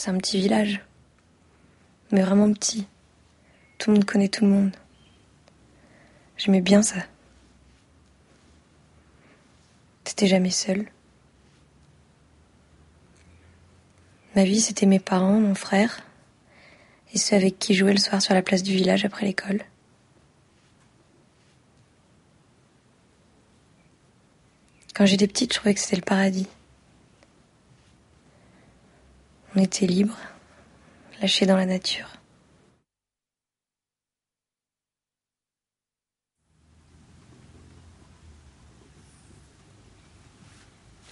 C'est un petit village. Mais vraiment petit. Tout le monde connaît tout le monde. J'aimais bien ça. T'étais jamais seule. Ma vie, c'était mes parents, mon frère, et ceux avec qui je jouais le soir sur la place du village après l'école. Quand j'étais petite, je trouvais que c'était le paradis. On était libres, lâchés dans la nature.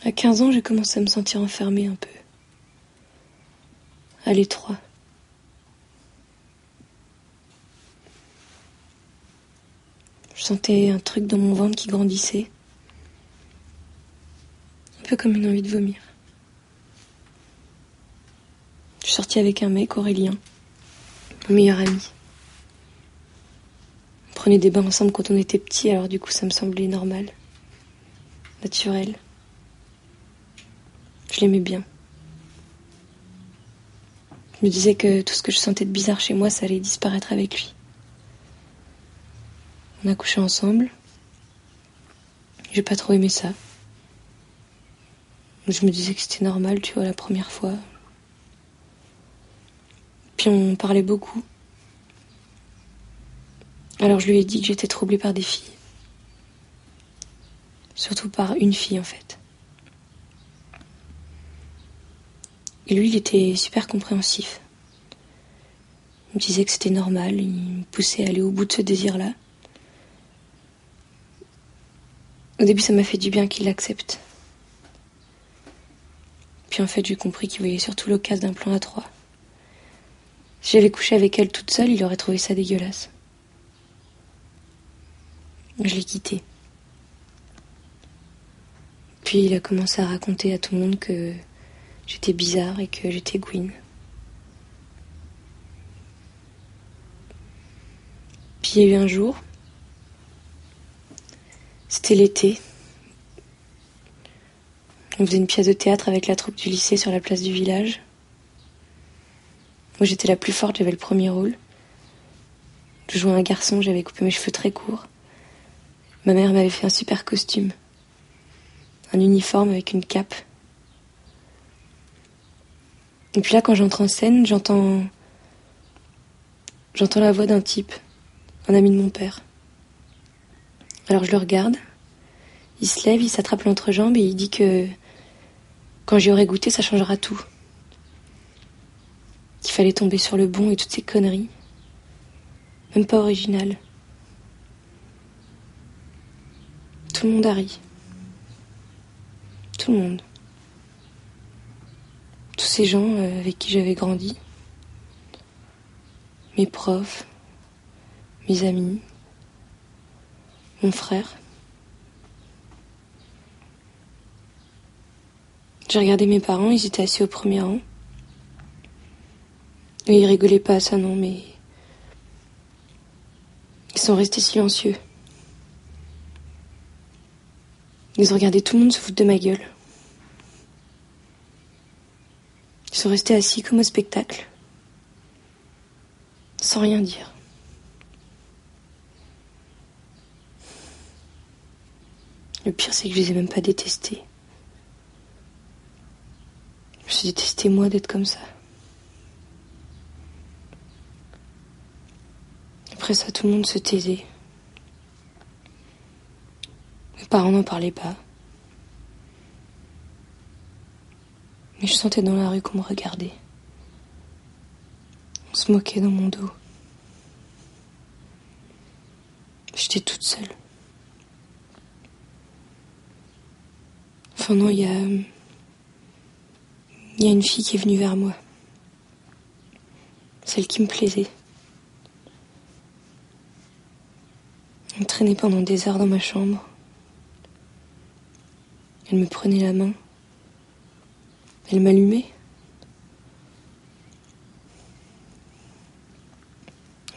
À 15 ans, j'ai commencé à me sentir enfermée un peu. À l'étroit. Je sentais un truc dans mon ventre qui grandissait. Un peu comme une envie de vomir. Je suis sortie avec un mec, Aurélien, mon meilleur ami. On prenait des bains ensemble quand on était petits, alors du coup ça me semblait normal, naturel. Je l'aimais bien. Je me disais que tout ce que je sentais de bizarre chez moi, ça allait disparaître avec lui. On a couché ensemble. J'ai pas trop aimé ça. Je me disais que c'était normal, tu vois, la première fois. Puis on parlait beaucoup. Alors je lui ai dit que j'étais troublée par des filles. Surtout par une fille, en fait. Et lui, il était super compréhensif. Il me disait que c'était normal, il me poussait à aller au bout de ce désir-là. Au début, ça m'a fait du bien qu'il l'accepte. Puis en fait, j'ai compris qu'il voyait surtout l'occasion d'un plan à trois. Si j'avais couché avec elle toute seule, il aurait trouvé ça dégueulasse. Je l'ai quitté. Puis il a commencé à raconter à tout le monde que j'étais bizarre et que j'étais Gwyn. Puis il y a eu un jour, c'était l'été. On faisait une pièce de théâtre avec la troupe du lycée sur la place du village. Moi j'étais la plus forte, j'avais le premier rôle. Je jouais un garçon, j'avais coupé mes cheveux très courts. Ma mère m'avait fait un super costume. Un uniforme avec une cape. Et puis là, quand j'entre en scène, j'entends la voix d'un type, un ami de mon père. Alors je le regarde, il se lève, il s'attrape l'entrejambe et il dit que quand j'y aurai goûté, ça changera tout. Qu'il fallait tomber sur le bon et toutes ces conneries. Même pas originales. Tout le monde a ri. Tout le monde. Tous ces gens avec qui j'avais grandi. Mes profs, mes amis, mon frère. J'ai regardé mes parents, ils étaient assis au premier rang. Et ils rigolaient pas à ça, non, mais ils sont restés silencieux. Ils ont regardé tout le monde se foutre de ma gueule. Ils sont restés assis comme au spectacle, sans rien dire. Le pire, c'est que je les ai même pas détestés. Je suis détesté, moi, d'être comme ça. Après ça, tout le monde se taisait. Mes parents n'en parlaient pas. Mais je sentais dans la rue qu'on me regardait. On se moquait dans mon dos. J'étais toute seule. Enfin non, il y a une fille qui est venue vers moi. Celle qui me plaisait. Elle me traînait pendant des heures dans ma chambre. Elle me prenait la main. Elle m'allumait.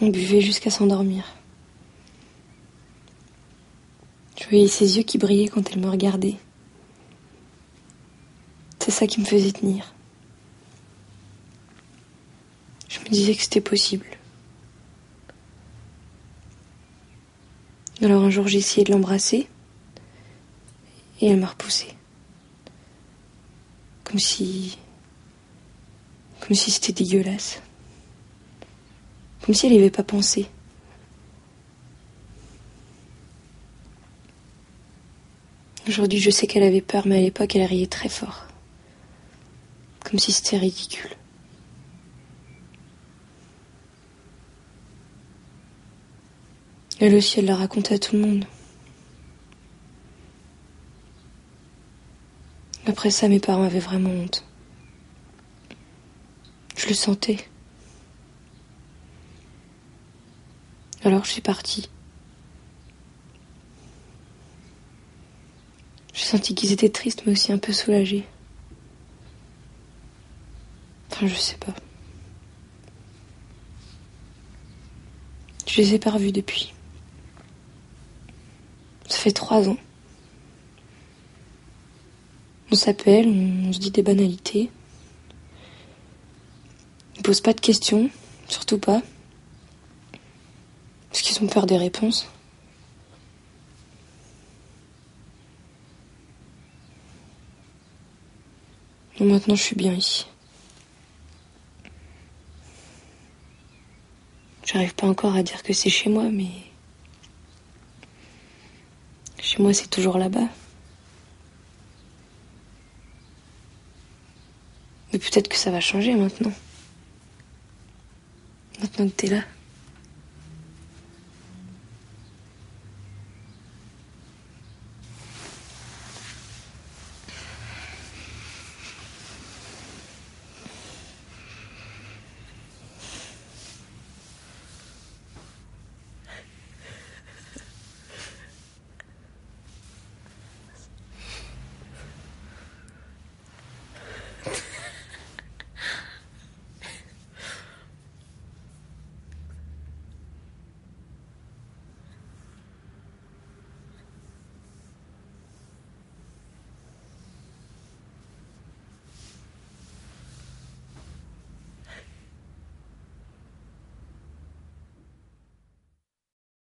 On buvait jusqu'à s'endormir. Je voyais ses yeux qui brillaient quand elle me regardait. C'est ça qui me faisait tenir. me disait que c'était possible. Alors un jour, j'ai essayé de l'embrasser et elle m'a repoussée. Comme si c'était dégueulasse. Comme si elle n'y avait pas pensé. Aujourd'hui, je sais qu'elle avait peur, mais à l'époque, elle riait très fort. Comme si c'était ridicule. Elle aussi, elle l'a raconté à tout le monde. Après ça, mes parents avaient vraiment honte. Je le sentais. Alors je suis partie. J'ai senti qu'ils étaient tristes, mais aussi un peu soulagés. Enfin, je sais pas. Je les ai pas revus depuis. Ça fait 3 ans. On s'appelle, on se dit des banalités. Ils posent pas de questions, surtout pas. Parce qu'ils ont peur des réponses. Et maintenant, je suis bien ici. J'arrive pas encore à dire que c'est chez moi, mais... Chez moi, c'est toujours là-bas. Mais peut-être que ça va changer maintenant. Maintenant que t'es là.